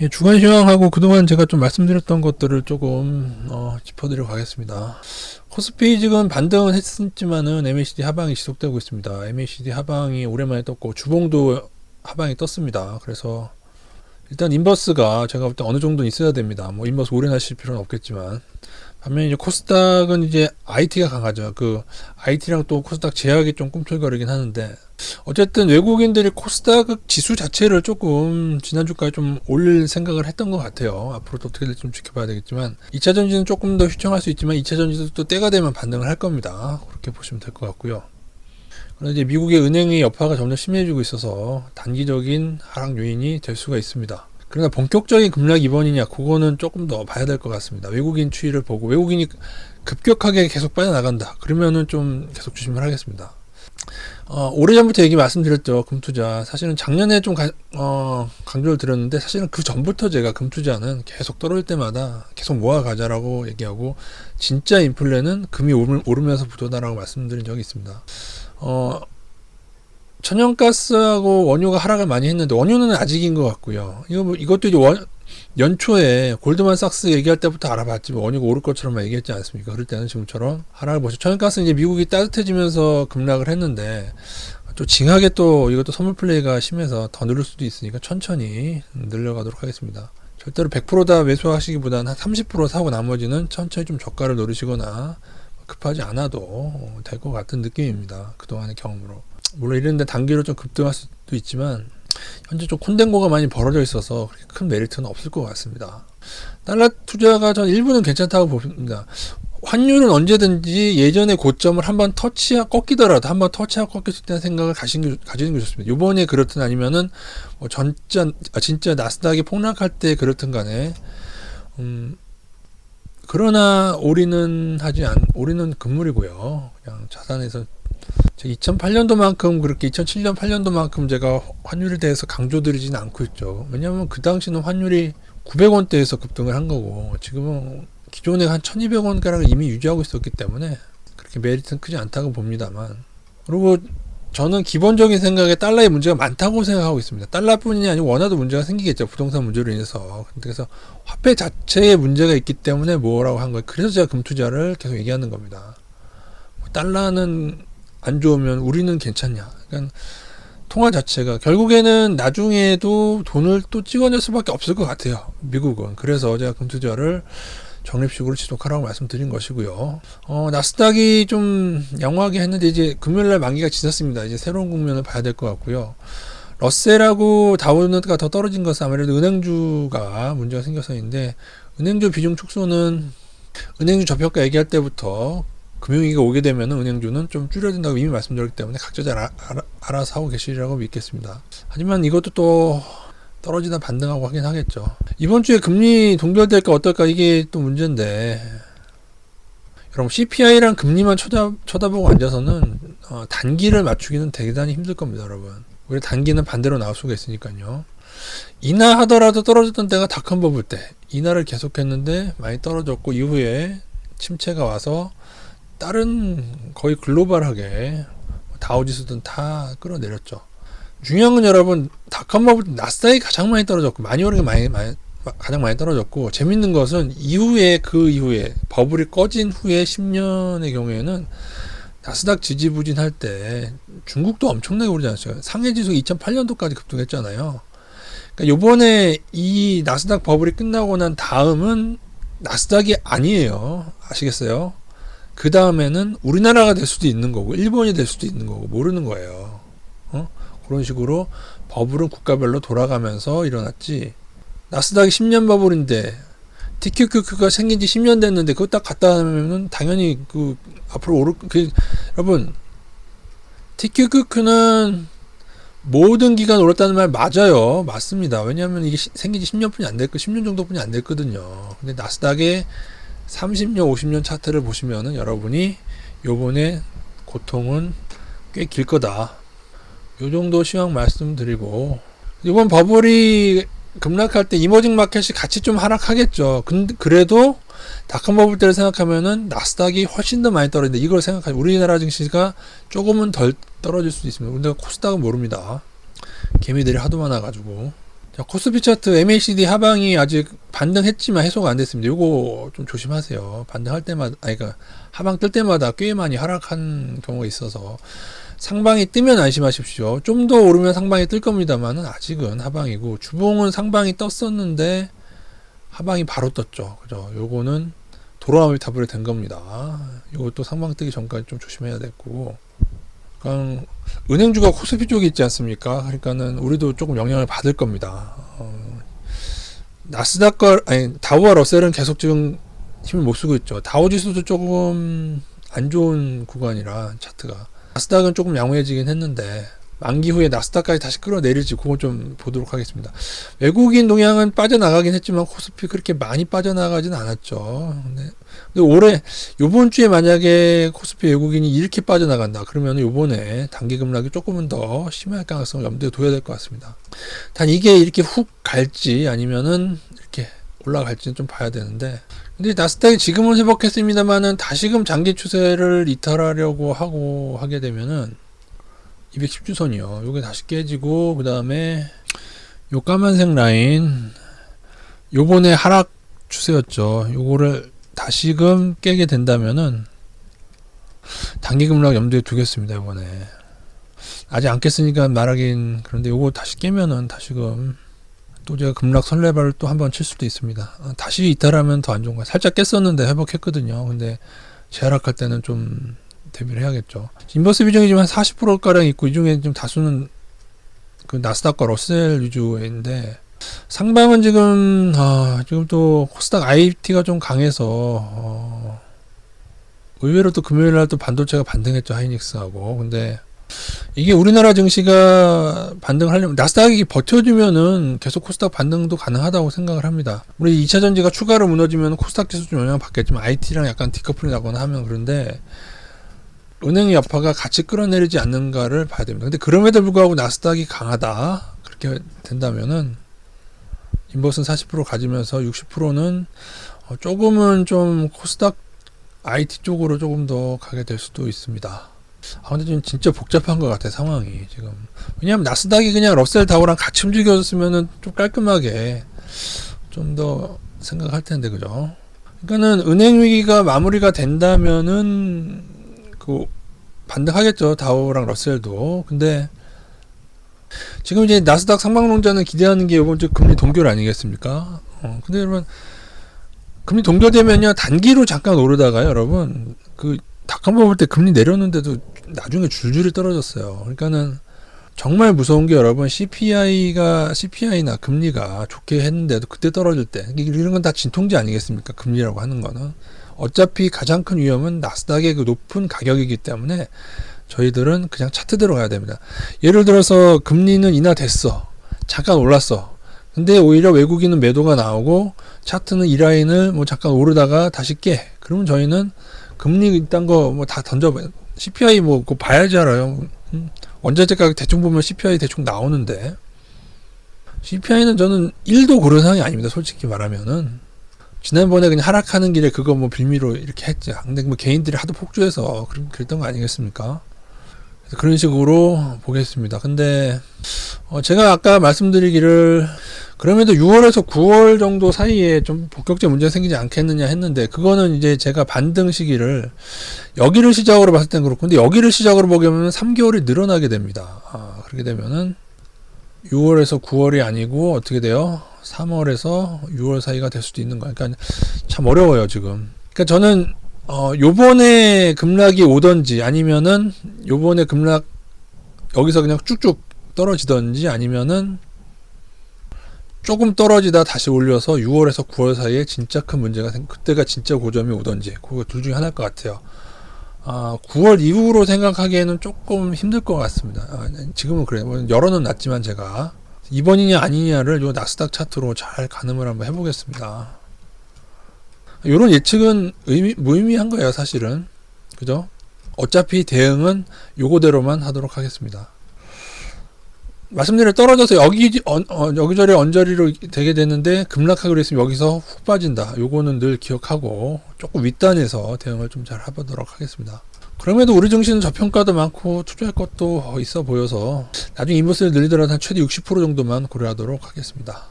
예, 주간 시황하고 그동안 제가 좀 말씀드렸던 것들을 조금 짚어드리러 가겠습니다. 코스피 지금 반등은 했지만은 MACD 하방이 지속되고 있습니다. MACD 하방이 오랜만에 떴고 주봉도 하방이 떴습니다. 그래서 일단 인버스가 제가 볼 때 어느 정도 있어야 됩니다. 뭐 인버스 오래 하실 필요는 없겠지만, 반면에 이제 코스닥은 이제 IT가 강하죠. 그 IT랑 또 코스닥 제약이 좀 꿈틀거리긴 하는데, 어쨌든 외국인들이 코스닥 지수 자체를 조금 지난주까지 좀 올릴 생각을 했던 것 같아요. 앞으로 또 어떻게 될지 좀 지켜봐야 되겠지만, 2차 전지는 조금 더 휘청할 수 있지만 2차 전지도 또 때가 되면 반등을 할 겁니다. 그렇게 보시면 될 것 같고요. 그런데 이제 미국의 은행의 여파가 점점 심해지고 있어서 단기적인 하락 요인이 될 수가 있습니다. 그러나 본격적인 급락 이번이냐, 그거는 조금 더 봐야 될 것 같습니다. 외국인 추이를 보고 외국인이 급격하게 계속 빠져나간다, 그러면은 좀 계속 조심을 하겠습니다. 오래전부터 얘기 말씀드렸죠. 금투자. 사실은 작년에 좀 강조를 드렸는데, 사실은 그 전부터 제가 금투자는 계속 떨어질 때마다 계속 모아가자라고 얘기하고, 진짜 인플레는 금이 오르면서 부도다라고 말씀드린 적이 있습니다. 천연가스하고 원유가 하락을 많이 했는데, 원유는 아직인 것 같고요. 이것도 이제 연초에 골드만삭스 얘기할 때부터 알아봤지, 원유가 오를 것처럼만 얘기했지 않습니까? 그럴 때는 지금처럼 하락을 보죠. 천연가스는 이제 미국이 따뜻해지면서 급락을 했는데, 또 징하게 또 이것도 선물 플레이가 심해서 더 늘을 수도 있으니까 천천히 늘려가도록 하겠습니다. 절대로 100%다 매수하시기보다는 한 30% 사고 나머지는 천천히 좀 저가를 노리시거나 급하지 않아도 될 것 같은 느낌입니다. 그동안의 경험으로. 물론 이런데 단기로 좀 급등할 수도 있지만, 현재 좀 콘덴고가 많이 벌어져 있어서 그렇게 큰 메리트는 없을 것 같습니다. 달러 투자가 전 일부는 괜찮다고 봅니다. 환율은 언제든지 예전의 고점을 한번 꺾이더라도 한번 터치하고 꺾일 수 있다는 생각을 가지는 게 좋습니다. 요번에 그렇든 아니면은 뭐 진짜 나스닥이 폭락할 때 그렇든 간에, 그러나 올인은 금물이고요. 그냥 자산에서 2008년도만큼 그렇게 2007년 8년도만큼 제가 환율에 대해서 강조드리지는 않고 있죠. 왜냐하면 그 당시는 환율이 900원대에서 급등을 한 거고, 지금은 기존에 한 1200원가량을 이미 유지하고 있었기 때문에 그렇게 메리트는 크지 않다고 봅니다만, 그리고 저는 기본적인 생각에 달러의 문제가 많다고 생각하고 있습니다. 달러뿐이 아니고 원화도 문제가 생기겠죠. 부동산 문제로 인해서. 그래서 화폐 자체에 문제가 있기 때문에 뭐라고 한 거예요. 그래서 제가 금투자를 계속 얘기하는 겁니다. 달러는 안 좋으면 우리는 괜찮냐. 그러니까 통화 자체가 결국에는 나중에도 돈을 또 찍어낼 수밖에 없을 것 같아요, 미국은. 그래서 제가 금투자를 적립식으로 지속하라고 말씀드린 것이고요. 나스닥이 좀 양호하게 했는데 이제 금요일날 만기가 지났습니다. 이제 새로운 국면을 봐야 될 것 같고요. 러셀하고 다우가 더 떨어진 것은 아무래도 은행주가 문제가 생겨서인데, 은행주 비중 축소는 은행주 저평가 얘기할 때부터 금융위기가 오게 되면 은행주는 좀 줄여야 된다고 이미 말씀드렸기 때문에 각자 잘 알아서 하고 계시리라고 믿겠습니다. 하지만 이것도 또 떨어지다 반등하고 하긴 하겠죠. 이번 주에 금리 동결될까 어떨까, 이게 또 문제인데, 여러분 CPI랑 금리만 쳐다보고 앉아서는 단기를 맞추기는 대단히 힘들 겁니다, 여러분. 우리 단기는 반대로 나올 수가 있으니까요. 인하하더라도 떨어졌던 때가 닷컴 버블 때 인하를 계속했는데 많이 떨어졌고, 이후에 침체가 와서 다른 거의 글로벌하게 다우지수든 다 끌어내렸죠. 중요한 건 여러분, 닷컴 버블 나스닥이 가장 많이 떨어졌고, 많이 오른 게 가장 많이 떨어졌고, 재밌는 것은 그 이후에 버블이 꺼진 후에 10년의 경우에는 나스닥 지지부진할 때 중국도 엄청나게 오르지 않았어요. 상해지수 2008년도까지 급등했잖아요. 그러니까 요번에 이 나스닥 버블이 끝나고 난 다음은 나스닥이 아니에요. 아시겠어요? 그 다음에는 우리나라가 될 수도 있는 거고, 일본이 될 수도 있는 거고, 모르는 거예요. 그런 식으로 버블은 국가별로 돌아가면서 일어났지, 나스닥이 10년 버블인데 TQQQ가 생긴 지 10년 됐는데 그거 딱 갖다 하면은 당연히 앞으로 여러분, TQQQ는 모든 기간 오랐다는 말 맞아요. 맞습니다. 왜냐하면 이게 생긴 지 10년 정도뿐이 안 됐거든요. 근데 나스닥의 30년, 50년 차트를 보시면은 여러분이 요번에 고통은 꽤 길 거다, 요 정도 시황 말씀드리고, 이번 버블이 급락할 때 이머징 마켓이 같이 좀 하락하겠죠. 근데 그래도 닷컴 버블 때를 생각하면은 나스닥이 훨씬 더 많이 떨어진다, 이걸 생각하면 우리나라 증시가 조금은 덜 떨어질 수도 있습니다. 근데 코스닥은 모릅니다. 개미들이 하도 많아가지고. 코스피 차트 MACD 하방이 아직 반등했지만 해소가 안 됐습니다. 요거 좀 조심하세요. 반등할 때마다, 그러니까 하방 뜰 때마다 꽤 많이 하락한 경우가 있어서 상방이 뜨면 안심하십시오. 좀 더 오르면 상방이 뜰 겁니다만은 아직은 하방이고, 주봉은 상방이 떴었는데 하방이 바로 떴죠. 그죠? 요거는 돌아오미 타블이 된 겁니다. 이것도 상방 뜨기 전까지 좀 조심해야 됐고, 그러니까 은행주가 코스피 쪽에 있지 않습니까? 그러니까는 우리도 조금 영향을 받을 겁니다. 나스닥과 다우와 러셀은 계속 지금 힘을 못 쓰고 있죠. 다우 지수도 조금 안 좋은 구간이라 차트가. 나스닥은 조금 양호해지긴 했는데 만기 후에 나스닥까지 다시 끌어내릴지 그건 좀 보도록 하겠습니다. 외국인 동향은 빠져나가긴 했지만 코스피 그렇게 많이 빠져나가진 않았죠. 근데 올해 요번 주에 만약에 코스피 외국인이 이렇게 빠져나간다 그러면 요번에 단기 급락이 조금은 더 심할 가능성을 염두에 둬야 될 것 같습니다. 단 이게 이렇게 훅 갈지 아니면은 이렇게 올라갈지는 좀 봐야 되는데, 근데 나스닥이 지금은 회복했습니다만은 다시금 장기 추세를 이탈하려고 하게 되면은 210주선이요. 요게 다시 깨지고, 그 다음에 요 까만색 라인 요번에 하락 추세였죠. 요거를 다시금 깨게 된다면은 단기 급락 염두에 두겠습니다. 이번에 아직 안 깼으니까 말하긴 그런데 요거 다시 깨면은 다시금 또 제가 급락 설레발을 또 한번 칠 수도 있습니다. 다시 이탈하면 더 안 좋은 거야. 살짝 깼었는데 회복했거든요. 근데 재하락할 때는 좀 대비를 해야겠죠. 인버스 비중이 지금 한 40%가량 있고, 이 중에 좀 다수는 그 나스닥과 러셀 위주인데, 상방은 지금 또 코스닥 IT가 좀 강해서 의외로 또 금요일날 또 반도체가 반등했죠. 하이닉스하고. 근데 이게 우리나라 증시가 반등하려면 나스닥이 버텨주면은 계속 코스닥 반등도 가능하다고 생각을 합니다. 우리 2차 전지가 추가로 무너지면 코스닥 지수 좀 영향을 받겠지만 IT랑 약간 디커플이 나거나 하면 그런데 은행의 여파가 같이 끌어내리지 않는가를 봐야 됩니다. 근데 그럼에도 불구하고 나스닥이 강하다 그렇게 된다면은 인버스는 40% 가지면서 60%는 조금은 좀 코스닥 IT 쪽으로 조금 더 가게 될 수도 있습니다. 근데 지금 진짜 복잡한 것 같아 상황이 지금. 왜냐하면 나스닥이 그냥 러셀 다우랑 같이 움직였으면은 좀 깔끔하게 좀 더 생각할 텐데, 그죠? 그러니까는 은행 위기가 마무리가 된다면은 그 반등하겠죠. 다우랑 러셀도. 근데 지금 이제 나스닥 상방론자는 기대하는 게 이번 주 금리 동결 아니겠습니까? 근데 여러분 금리 동결되면요 단기로 잠깐 오르다가요 여러분 그 닷컴 볼 때 금리 내렸는데도 나중에 줄줄이 떨어졌어요. 그러니까는 정말 무서운 게 여러분 CPI나 금리가 좋게 했는데도 그때 떨어질 때 이런 건 다 진통제 아니겠습니까? 금리라고 하는 거는 어차피 가장 큰 위험은 나스닥의 그 높은 가격이기 때문에 저희들은 그냥 차트대로 가야 됩니다. 예를 들어서 금리는 인하됐어. 잠깐 올랐어. 근데 오히려 외국인은 매도가 나오고 차트는 이 라인을 뭐 잠깐 오르다가 다시 깨. 그러면 저희는 금리 이딴 거 뭐 다 던져봐요. CPI 뭐 그거 봐야지 알아요. 원자재 가격 대충 보면 CPI 대충 나오는데 CPI는 저는 1도 고른 상황이 아닙니다. 솔직히 말하면은 지난번에 그냥 하락하는 길에 그거 뭐 빌미로 이렇게 했죠. 근데 뭐 개인들이 하도 폭주해서 그랬던 거 아니겠습니까? 그래서 그런 식으로 보겠습니다. 근데 제가 아까 말씀드리기를 그럼에도 6월에서 9월 정도 사이에 좀 복격제 문제가 생기지 않겠느냐 했는데, 그거는 이제 제가 반등 시기를 여기를 시작으로 봤을 땐 그렇고, 근데 여기를 시작으로 보게 되면 3개월이 늘어나게 됩니다. 그렇게 되면은 6월에서 9월이 아니고 어떻게 돼요? 3월에서 6월 사이가 될 수도 있는 거예요. 그러니까 참 어려워요 지금. 그러니까 저는 요번에 급락이 오던지 아니면은 요번에 급락 여기서 그냥 쭉쭉 떨어지던지 아니면은 조금 떨어지다 다시 올려서 6월에서 9월 사이에 진짜 큰 문제가 그때가 진짜 고점이 오던지 그거 둘 중에 하나일 것 같아요. 9월 이후로 생각하기에는 조금 힘들 것 같습니다. 지금은 그래요. 뭐 여론은 낮지만 제가 이번이냐 아니냐를 요 나스닥 차트로 잘 가늠을 한번 해보겠습니다. 요런 예측은 무의미한 거예요 사실은. 그죠? 어차피 대응은 요거대로만 하도록 하겠습니다. 말씀드린 떨어져서 여기저기 언저리로 되게 됐는데 급락하기로 했으면 여기서 훅 빠진다. 요거는 늘 기억하고 조금 윗단에서 대응을 좀 잘 해보도록 하겠습니다. 그럼에도 우리 증시는 저평가도 많고 투자할 것도 있어 보여서 나중에 인버스를 늘리더라도 한 최대 60% 정도만 고려하도록 하겠습니다.